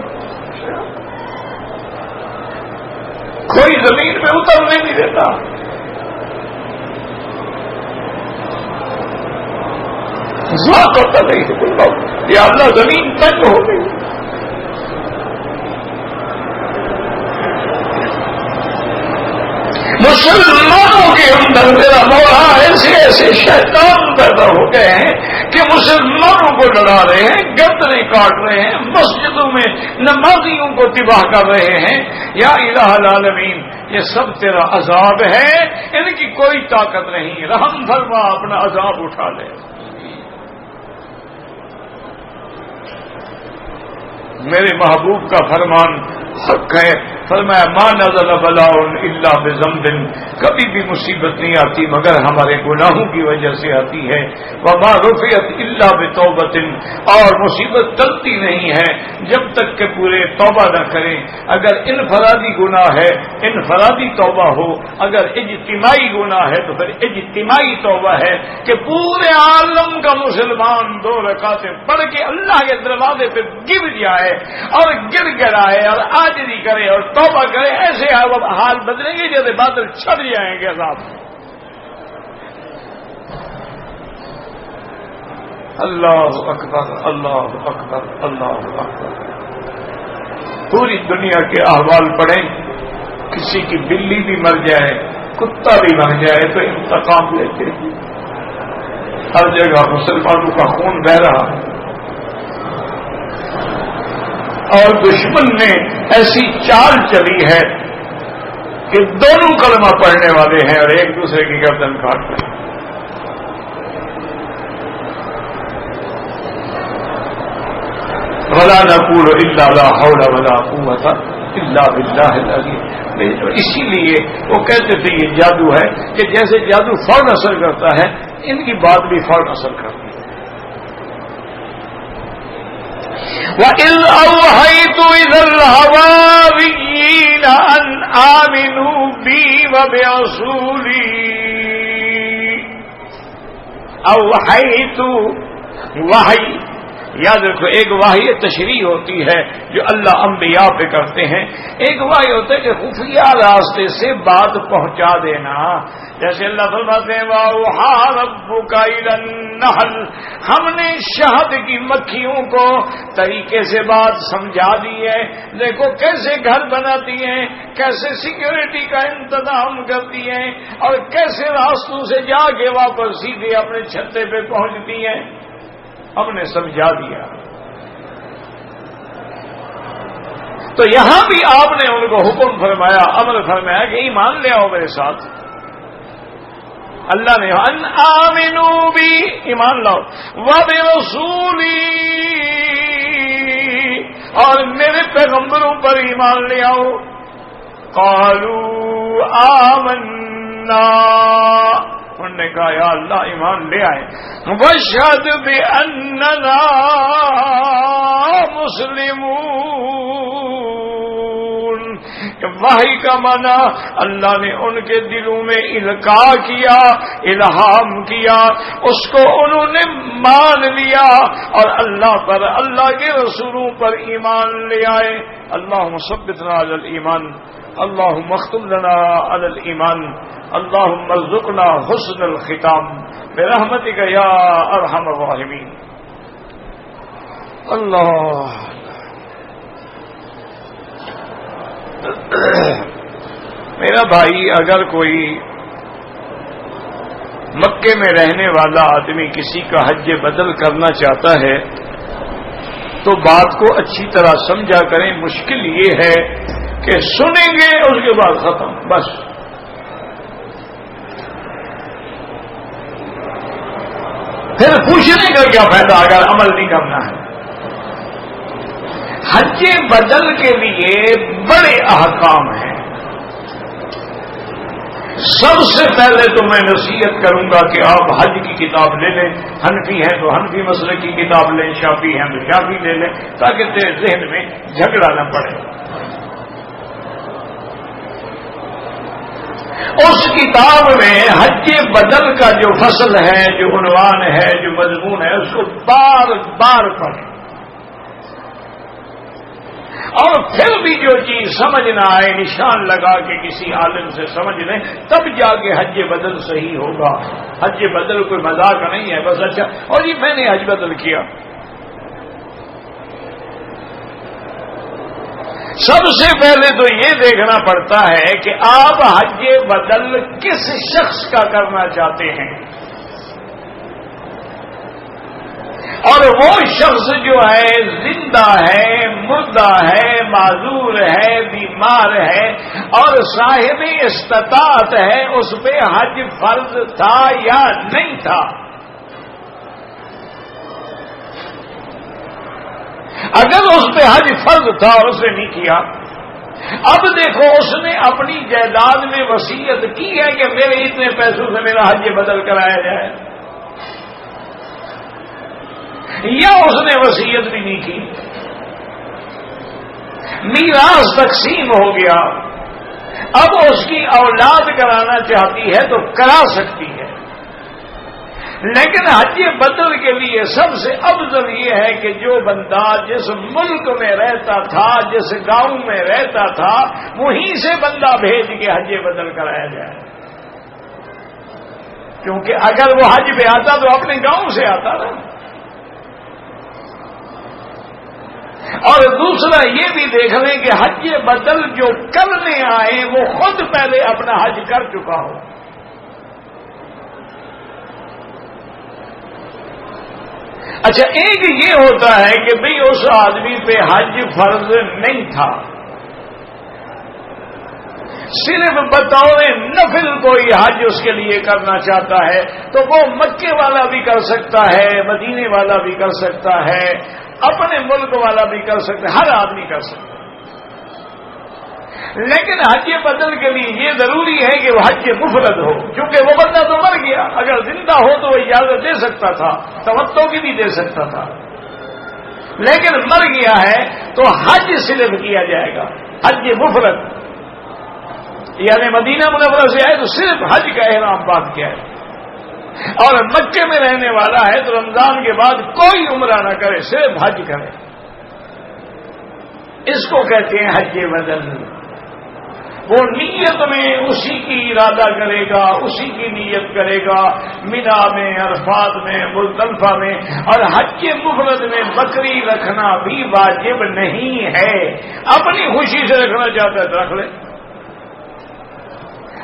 کوئی زمین پہ اترنے نہیں دیتا۔ ہوتا نہیں، یا اللہ زمین تنگ ہو گئی۔ مسلمانوں کے اندر میرا مولا ایسے ایسے شیطان پیدا ہو گئے ہیں کہ مسلمانوں کو لڑا رہے ہیں، گردنیں کاٹ رہے ہیں، مسجدوں میں نمازیوں کو تباہ کر رہے ہیں۔ یا الہ العالمین یہ سب تیرا عذاب ہے، ان کی کوئی طاقت نہیں، رحم فرما اپنا عذاب اٹھا لے۔ میرے محبوب کا فرمان حق ہے، فرمایا ما نزل بلاء الا بذنب، کبھی بھی مصیبت نہیں آتی مگر ہمارے گناہوں کی وجہ سے آتی ہے۔ وما رفعت الا بتوبۃ، اور مصیبت ٹلتی نہیں ہے جب تک کہ پورے توبہ نہ کریں۔ اگر انفرادی گناہ ہے انفرادی توبہ ہو، اگر اجتماعی گناہ ہے تو پھر اجتماعی توبہ ہے کہ پورے عالم کا مسلمان 2 رکعتیں پڑھ کے اللہ کے دروازے پہ گر جائے اور گر گڑائے اور عاجزی کرے اور توبہ کرے، ایسے حال بدلیں گے جیسے بادل چھٹ جائیں گے عذاب۔ اللہ اکبر اللہ اکبر اللہ اکبر۔ پوری دنیا کے احوال پڑھیں، کسی کی بلی بھی مر جائے، کتا بھی مر جائے تو انتقام لیتے ہیں۔ ہر جگہ مسلمانوں کا خون بہ رہا ہے، اور دشمن نے ایسی چال چلی ہے کہ دونوں کلمہ پڑھنے والے ہیں اور ایک دوسرے کی گردن کاٹ رہے ہیں۔ ولا نقول الا لا حول ولا قوت الا باللہ العلی۔ اسی لیے وہ کہتے تھے یہ جادو ہے کہ جیسے جادو فوراً اثر کرتا ہے، ان کی بات بھی فوراً اثر کرتی ہے۔ وَإِذْ أَوْحَيْتُ إِلَى الْحَوَارِيِّينَ أَنْ آمِنُوا بِي وَبِرَسُولِي أَوْحَيْتُ وحی، یاد رکھو، ایک وحی تشریح ہوتی ہے جو اللہ انبیاء پہ کرتے ہیں، ایک وحی ہوتا ہے کہ خفیہ راستے سے بات پہنچا دینا، جیسے اللہ فرماتے ہیں وَأَوْحَىٰ رَبُّكَ إِلَى النَّحْلِ، ہم نے شہد کی مکھیوں کو طریقے سے بات سمجھا دی ہے، دیکھو کیسے گھر بناتی ہیں، کیسے سیکیورٹی کا انتظام کرتی ہیں، اور کیسے راستوں سے جا کے واپس سیدھے اپنے چھتے پہ پہنچتی ہیں، ہم نے سمجھا دیا۔ تو یہاں بھی آپ نے ان کو حکم فرمایا، امر فرمایا کہ ایمان لے آؤ میرے ساتھ۔ اللہ نے ان آمنوا بی، ایمان لاؤ، وبرسولی، اور میرے پیغمبروں پر ایمان لے آؤ۔ قالوا آمنا، انہوں نے کہا یا اللہ ایمان لے آئے۔ واشہد بأننا مسلمون، وحی کا معنی اللہ نے ان کے دلوں میں القاء کیا، الہام کیا، اس کو انہوں نے مان لیا اور اللہ پر، اللہ کے رسولوں پر ایمان لے آئے۔ اللہم ثبتنا علی الایمان، اللہم اختم لنا علی الایمان، اللہم ارزقنا حسن الختام برحمتک یا ارحم الراحمین۔ اللہ میرا بھائی، اگر کوئی مکے میں رہنے والا آدمی کسی کا حج بدل کرنا چاہتا ہے تو بات کو اچھی طرح سمجھا کریں۔ مشکل یہ ہے کہ سنیں گے اس کے بعد ختم، بس۔ پھر پوچھنے کا کیا فائدہ اگر عمل نہیں کرنا ہے؟ حج بدل کے لیے بڑے احکام ہیں۔ سب سے پہلے تو میں نصیحت کروں گا کہ آپ حج کی کتاب لے لیں، حنفی ہیں تو حنفی مسلک کی کتاب لیں، شافعی ہیں تو شافعی لے لیں، تاکہ تیرے ذہن میں جھگڑا نہ پڑے۔ اس کتاب میں حج بدل کا جو فصل ہے، جو عنوان ہے، جو مضمون ہے، اس کو بار بار پڑھیں، اور پھر بھی جو چیز سمجھ نہ آئے نشان لگا کے کسی عالم سے سمجھ لیں، تب جا کے حج بدل صحیح ہوگا۔ حج بدل کوئی مذاق نہیں ہے بس اچھا اور یہ میں نے حج بدل کیا۔ سب سے پہلے تو یہ دیکھنا پڑتا ہے کہ آپ حج بدل کس شخص کا کرنا چاہتے ہیں، اور وہ شخص جو ہے زندہ ہے، مردہ ہے، معذور ہے، بیمار ہے اور صاحب استطاعت ہے، اس پہ حج فرض تھا یا نہیں تھا۔ اگر اس پہ حج فرض تھا اور اس نے نہیں کیا، اب دیکھو اس نے اپنی جائیداد میں وصیت کی ہے کہ میرے اتنے پیسوں سے میرا حج بدل کرایا جائے، یا اس نے وصیت بھی نہیں کی، میراث تقسیم ہو گیا، اب اس کی اولاد کرانا چاہتی ہے تو کرا سکتی ہے، لیکن حج بدل کے لیے سب سے افضل یہ ہے کہ جو بندہ جس ملک میں رہتا تھا، جس گاؤں میں رہتا تھا، وہیں سے بندہ بھیج کے حج بدل کرایا جائے، کیونکہ اگر وہ حج پہ آتا تو اپنے گاؤں سے آتا نا، اور اور دوسرا یہ بھی دیکھ لیں کہ حج بدل جو کرنے آئے وہ خود پہلے اپنا حج کر چکا ہو. اچھا، ایک یہ ہوتا ہے کہ بھئی اس آدمی پہ حج فرض نہیں تھا، صرف بطور نفل کوئی حج اس کے لیے کرنا چاہتا ہے تو وہ مکے والا بھی کر سکتا ہے، مدینے والا بھی کر سکتا ہے، اپنے ملک والا بھی کر سکتا ہے، ہر آدمی کر سکتا ہے. لیکن حج بدل کے لیے یہ ضروری ہے کہ وہ حج مفرد ہو، کیونکہ وہ بندہ تو مر گیا. اگر زندہ ہو تو وہ اجازت دے سکتا تھا، تمتع کی بھی دے سکتا تھا، لیکن مر گیا ہے تو حج صرف کیا جائے گا، حج مفرد. یعنی مدینہ منورہ سے آئے تو صرف حج کا احرام باندھ کے آئے، اور مکے میں رہنے والا ہے تو رمضان کے بعد کوئی عمرہ نہ کرے، صرف حج کرے. اس کو کہتے ہیں حج بدل. وہ نیت میں اسی کی ارادہ کرے گا، اسی کی نیت کرے گا، منا میں، عرفات میں، مزدلفہ میں. اور حج مفرد میں بکری رکھنا بھی واجب نہیں ہے، اپنی خوشی سے رکھنا چاہتا ہے تو رکھ لے.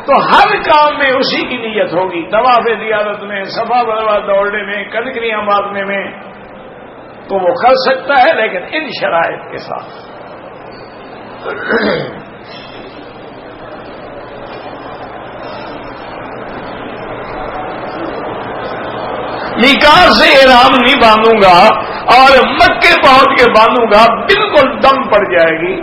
تو ہر کام میں اسی کی نیت ہوگی، طواف زیارت میں، صفا مروا دوڑنے میں، کنکریاں مارنے میں، تو وہ کر سکتا ہے، لیکن ان شرائط کے ساتھ. میقات سے احرام نہیں باندھوں گا اور مکے پہنچ کے باندھوں گا، بالکل دم پڑ جائے گی.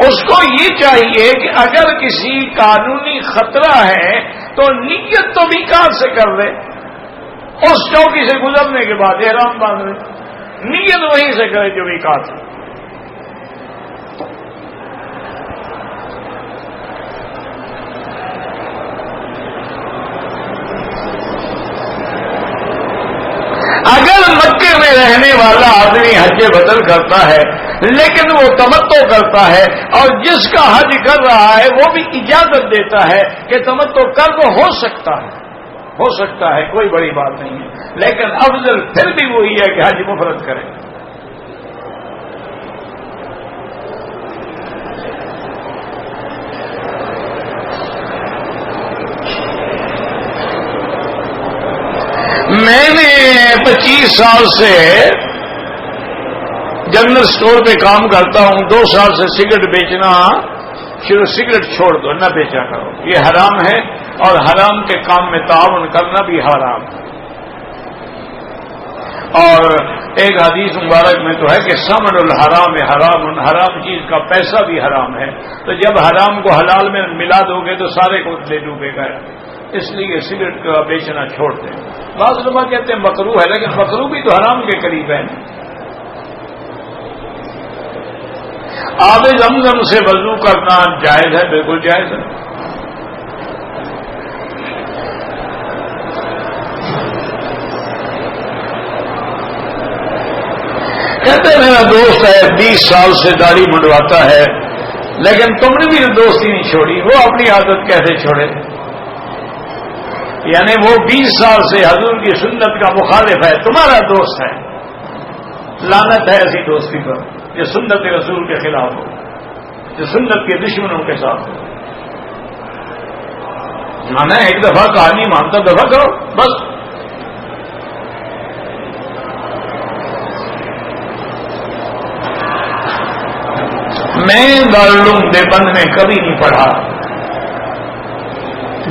اس کو یہ چاہیے کہ اگر کسی قانونی خطرہ ہے تو نیت تو میقات سے کر لے، اس چوکی سے گزرنے کے بعد احرام باندھ لے، نیت وہیں سے کرے جو میقات ہے. اگر مکے میں رہنے والا آدمی حج بدل کرتا ہے لیکن وہ تمتع کرتا ہے اور جس کا حج کر رہا ہے وہ بھی اجازت دیتا ہے کہ تمتع کر تو ہو سکتا ہے، کوئی بڑی بات نہیں ہے، لیکن افضل پھر بھی وہی ہے کہ حج مفرد کرے. میں نے 25 سال سے جنرل اسٹور پہ کام کرتا ہوں. 2 سال سے سگریٹ بیچنا سگریٹ چھوڑ دو، نہ بیچا کرو، یہ حرام ہے، اور حرام کے کام میں تعاون کرنا بھی حرام ہے. اور ایک حدیث مبارک میں تو ہے کہ ثمن الحرام حرام، حرام چیز کا پیسہ بھی حرام ہے. تو جب حرام کو حلال میں ملا دو گے تو سارے کو لے ڈوبے گا، اس لیے سگریٹ کا بیچنا چھوڑ دیں. بعض لوگ کہتے ہیں مکروہ ہے، لیکن مکروہ بھی تو حرام کے قریب ہے. آب زمزم سے وضو کرنا جائز ہے، بالکل جائز ہے. کہتے ہیں میرا دوست ہے 20 سال سے داڑھی منڈواتا ہے، لیکن تم نے بھی دوستی نہیں چھوڑی، وہ اپنی عادت کیسے چھوڑے؟ یعنی وہ 20 سال سے حضور کی سنت کا مخالف ہے، تمہارا دوست ہے. لعنت ہے ایسی دوستی پر جو سنت رسول کے خلاف ہو، جو سنت کے دشمنوں کے ساتھ ہو. مانا ایک دفعہ کہانی مانتا دفعہ کرو بس. میں دارالعلوم دیوبند میں کبھی نہیں پڑھا،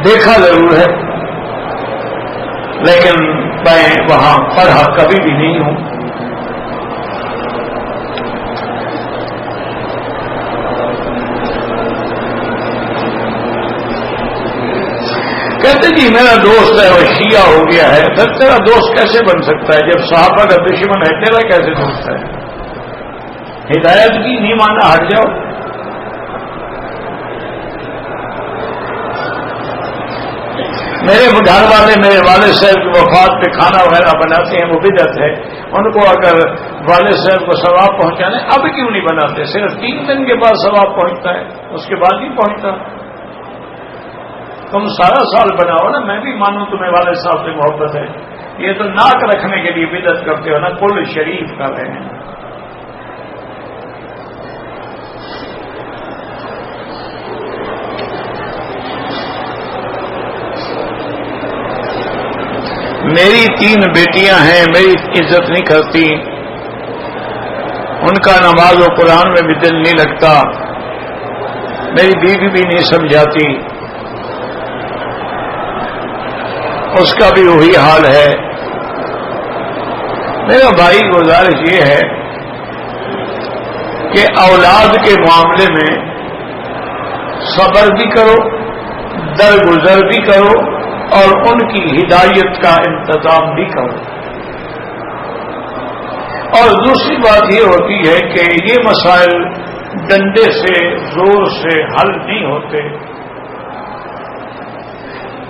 دیکھا ضرور ہے، لیکن میں وہاں پڑھا کبھی بھی نہیں ہوں. کہتے جی میرا دوست ہے وہ شیعہ ہو گیا ہے. پھر تیرا دوست کیسے بن سکتا ہے جب صحابہ کا دشمن ہے؟ تیرا کیسے دوست ہے؟ ہدایت کی نہیں مانا ہٹ جاؤ. میرے گھر والے میرے والد صاحب کی وفات پہ کھانا وغیرہ بناتے ہیں، وہ بدعت ہے. ان کو اگر والد صاحب کو ثواب پہنچانے اب کیوں نہیں بناتے؟ صرف 3 دن کے بعد ثواب پہنچتا ہے، اس کے بعد نہیں پہنچتا. تم سارا سال بناؤ نا. میں بھی مانوں تمہیں والد صاحب سے محبت ہے، یہ تو ناک رکھنے کے لیے بدعت کرتے ہو نا، کل شریف کر رہے ہیں. میری 3 بیٹیاں ہیں، میری عزت نہیں کرتی، ان کا نماز و قرآن میں بھی دل نہیں لگتا، میری بیوی بھی نہیں سمجھاتی، اس کا بھی وہی حال ہے۔ میرا بھائی گزارش یہ ہے کہ اولاد کے معاملے میں صبر بھی کرو، درگزر بھی کرو، اور ان کی ہدایت کا انتظام بھی کرو۔ اور دوسری بات یہ ہوتی ہے کہ یہ مسائل ڈنڈے سے زور سے حل نہیں ہوتے،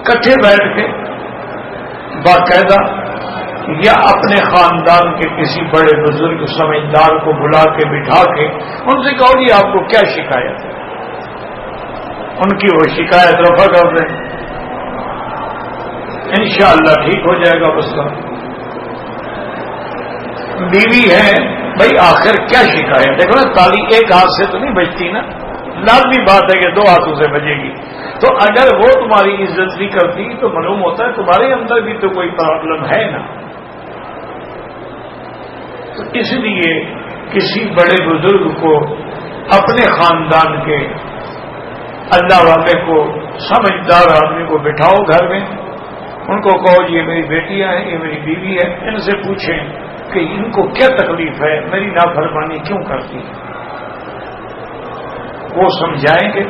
کٹھے بیٹھ کے باقاعدہ یا اپنے خاندان کے کسی بڑے بزرگ سمجھدار کو بلا کے بٹھا کے ان سے کہو جی آپ کو کیا شکایت ہے، ان کی وہ شکایت رفع کر دیں، انشاءاللہ ٹھیک ہو جائے گا مسئلہ۔ بیوی ہے بھائی، آخر کیا شکایت؟ دیکھو نا، تالی ایک ہاتھ سے تو نہیں بجتی نا، لازمی بات ہے کہ 2 ہاتھوں سے بجے گی۔ تو اگر وہ تمہاری عزت نہیں کرتی تو معلوم ہوتا ہے تمہارے اندر بھی تو کوئی پرابلم ہے نا۔ تو اس لیے کسی بڑے بزرگ کو، اپنے خاندان کے اللہ والے کو، سمجھدار آدمی کو بٹھاؤ گھر میں، ان کو کہو یہ میری بیٹیاں ہیں، یہ میری بیوی ہے، ان سے پوچھیں کہ ان کو کیا تکلیف ہے، میری نافرمانی کیوں کرتی ہے، وہ سمجھائیں گے۔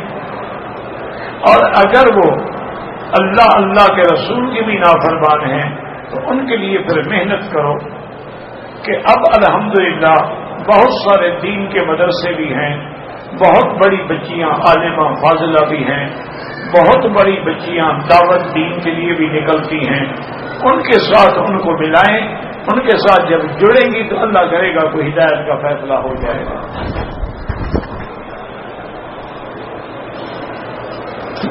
اور اگر وہ اللہ کے رسول کی بھی نافرمان ہیں تو ان کے لیے پھر محنت کرو کہ اب الحمدللہ بہت سارے دین کے مدرسے بھی ہیں، بہت بڑی بچیاں عالمہ فاضلہ بھی ہیں، بہت بڑی بچیاں دعوت دین کے لیے بھی نکلتی ہیں، ان کے ساتھ ان کو ملائیں، ان کے ساتھ جب جڑیں گی تو اللہ کرے گا کوئی ہدایت کا فیصلہ ہو جائے گا۔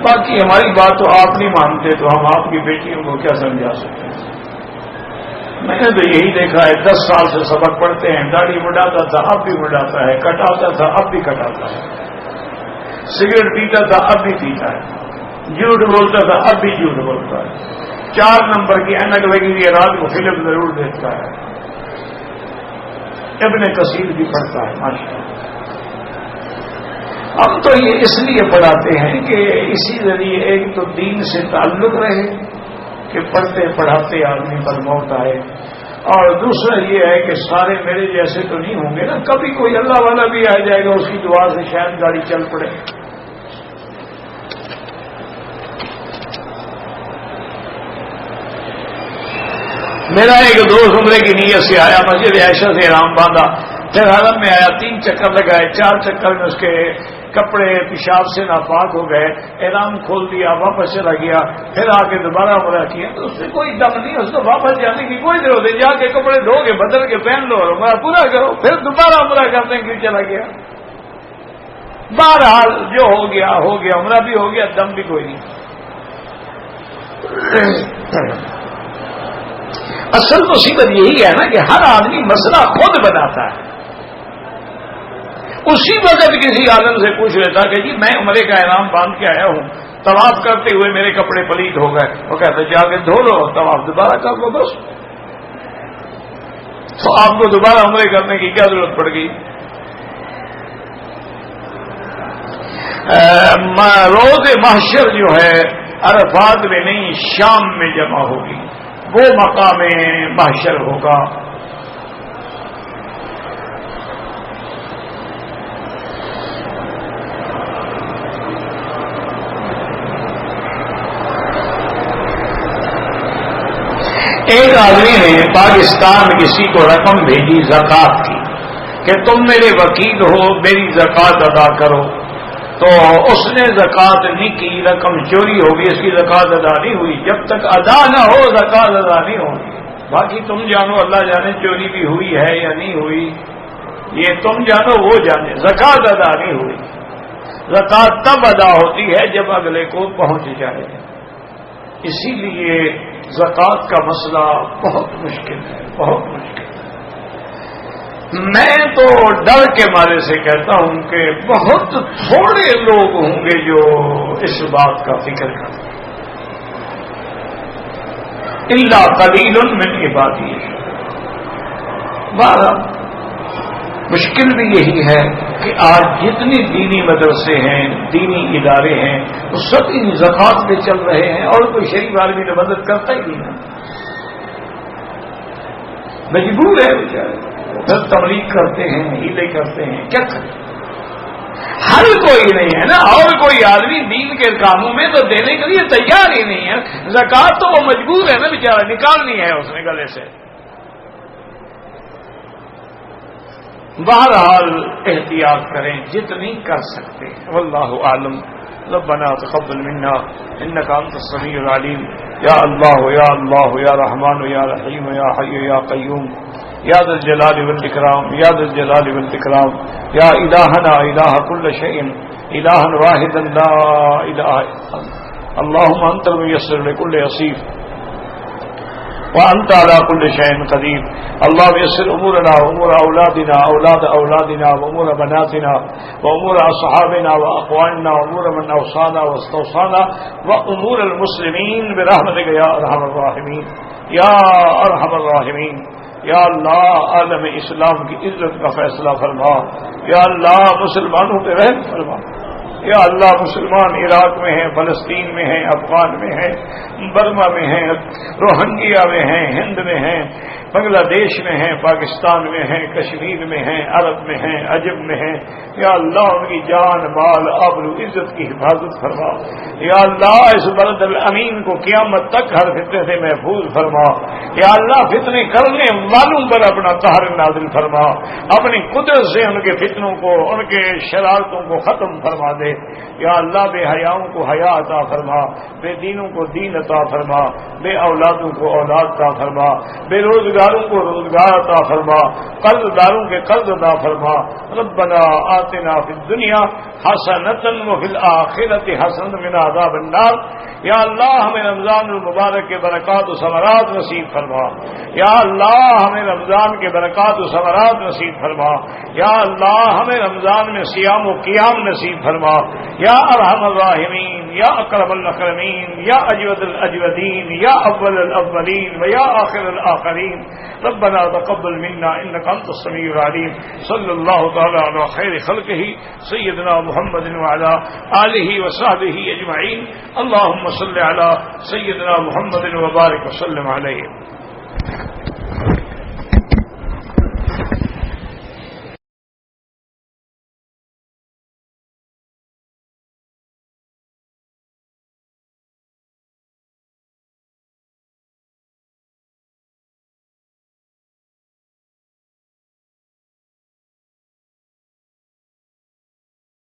باقی ہماری بات تو آپ نہیں مانتے تو ہم آپ کی بیٹیوں کو کیا سمجھا سکتے ہیں؟ میں نے تو یہی دیکھا ہے، 10 سال سے سبق پڑھتے ہیں، داڑھی مڈاتا تھا اب بھی مڈاتا ہے، کٹاتا تھا اب بھی کٹاتا ہے، سگریٹ پیتا تھا اب بھی پیتا ہے، جھوٹ بولتا تھا اب بھی جھوٹ بولتا ہے، 4 نمبر کی اینک لگی ہوئی رات کو فلم ضرور دیکھتا ہے، ابن کثیر بھی پڑھتا ہے ماشاءاللہ۔ ہم تو یہ اس لیے پڑھاتے ہیں کہ اسی ذریعے ایک تو دین سے تعلق رہے کہ پڑھتے پڑھاتے آدمی پر موت آئے، اور دوسرا یہ ہے کہ سارے میرے جیسے تو نہیں ہوں گے نا، کبھی کوئی اللہ والا بھی آ جائے گا، اس کی دعا سے شاید گاڑی چل پڑے۔ میرا ایک دوست عمرے کی نیت سے آیا، مسجد عائشہ سے احرام باندھا، پھر حرم میں آیا، 3 چکر لگائے، 4 چکر میں اس کے کپڑے پیشاب سے ناپاک ہو گئے، احرام کھول دیا، واپس چلا گیا، پھر آ کے دوبارہ عمرہ کیا، تو اس سے کوئی دم نہیں، اس کو واپس جانے کی کوئی ضرورت نہیں، جا کے کپڑے دھو کے بدل کے پہن لو اور عمرہ پورا کرو، پھر دوبارہ عمرہ کرنے کے لیے چلا گیا۔ بہرحال جو ہو گیا، عمرہ بھی ہو گیا، دم بھی کوئی نہیں۔ اصل مصیبت یہی ہے نا کہ ہر آدمی مسئلہ خود بناتا ہے، اسی وقت کسی عالم سے پوچھ لیتا کہ جی میں عمرے کا احرام باندھ کے آیا ہوں، طواف کرتے ہوئے میرے کپڑے پلید ہو گئے، وہ کہتے جا کے دھو لو، طواف دوبارہ کر لو بس۔ تو آپ کو دوبارہ عمرے کرنے کی کیا ضرورت پڑ گئی؟ روز محشر جو ہے عرفات میں نہیں، شام میں جمع ہوگی، وہ مقام محشر ہوگا۔ ایک آدمی نے پاکستان کسی کو رقم بھیجی زکوٰۃ کی کہ تم میرے وکیل ہو، میری زکوٰۃ ادا کرو، تو اس نے زکوٰۃ نہیں کی، رقم چوری ہوگی، اس کی زکوٰۃ ادا نہیں ہوئی۔ جب تک ادا نہ ہو زکوٰۃ ادا نہیں ہوگی۔ باقی تم جانو، اللہ جانے چوری بھی ہوئی ہے یا نہیں ہوئی، یہ تم جانو وہ جانے، زکوٰۃ ادا نہیں ہوئی۔ زکوٰۃ تب ادا ہوتی ہے جب اگلے کو پہنچ جائے، اسی لیے زکوٰۃ کا مسئلہ بہت مشکل ہے، بہت مشکل ہے۔ میں تو ڈر کے مارے سے کہتا ہوں کہ بہت تھوڑے لوگ ہوں گے جو اس بات کا فکر کرتے ہیں۔ الا قلیل من عبادی. بہرحال مشکل بھی یہی ہے کہ آج جتنی دینی مدرسے ہیں، دینی ادارے ہیں، وہ سب ان زکوٰۃ پہ چل رہے ہیں، اور کوئی شریف آدمی تو مدد کرتا ہی نہیں ہے، مجبور ہے بیچارے. پھر تبلیغ کرتے ہیں، ہیلے کرتے ہیں، کیا کریں؟ حل کوئی نہیں ہے نا. اور کوئی آدمی دین کے کاموں میں تو دینے کے لیے تیار ہی نہیں ہے. زکوٰۃ تو وہ مجبور ہے نا بیچارہ، نکالنی ہے اس نے گلے سے. بہرحال احتیاط کریں جتنی کر سکتے ہیں. واللہ عالم. ربنا تقبل منا انك انت السميع العليم. یا اللہ یا اللہ یا رحمان یا رحیم یا حی یا قیوم یا ذا الجلال والاکرام یا ذا الجلال والاکرام یا الہنا الہ کل شیء الہا واحدا لا الہ الا انت. اللهم انت الميسر لكل يسير وانت على كل شيء قدير. اللهم يسر امورنا وامور اولادنا اولاد اولادنا وامور بناتنا وامور اصحابنا واخواننا وامور من اوصانا واستوصانا وامور المسلمين برحمتك يا ارحم الراحمين یا ارحم الراحمین. یا اللہ عالم اسلام کی عزت کا فیصلہ فرما. یا اللہ مسلمانوں پہ رحم فرما. یا اللہ مسلمان عراق میں ہیں، فلسطین میں ہیں، افغان میں ہیں، برما میں ہیں، روہنگیا میں ہیں، ہند میں ہیں، بنگلہ دیش میں ہیں، پاکستان میں ہیں، کشمیر میں ہیں، عرب میں ہیں، عجم میں ہیں. یا اللہ ان کی جان مال آبرو عزت کی حفاظت فرما. یا اللہ اس بلد الامین کو قیامت تک ہر فتنے سے محفوظ فرما. یا اللہ فتنے کرنے والوں پر اپنا قہر نازل فرما. اپنی قدرت سے ان کے فتنوں کو، ان کے شرارتوں کو ختم فرما دے. یا اللہ بے حیاؤں کو حیا عطا فرما، بے دینوں کو دین عطا فرما، بے اولادوں کو اولاد عطا فرما، بے روزگاروں کو روزگار عطا فرما، قرض داروں کے قرض عطا فرما. ربنا آتنا فی الدنیا حسنۃ وفی الآخرۃ حسنۃ من عذاب النار. یا اللہ ہمیں رمضان المبارک کے برکات و ثمرات نصیب فرما. یا اللہ ہمیں رمضان کے برکات و ثمرات نصیب فرما. یا اللہ ہمیں رمضان میں صیام و قیام نصیب فرما. یا ارحم الراحمین یا اکرم الاکرمین یا اجود الاجودین یا اول الاولین و یا آخر الآخرین. ربنا تقبل منا انك انت السميع العليم. صلی اللہ تعالی علی خیر خلقہ سیدنا محمد وعلی آلہ وصحبہ اجمعین. اللهم صل علی سیدنا محمد وبارک وسلم علیہ.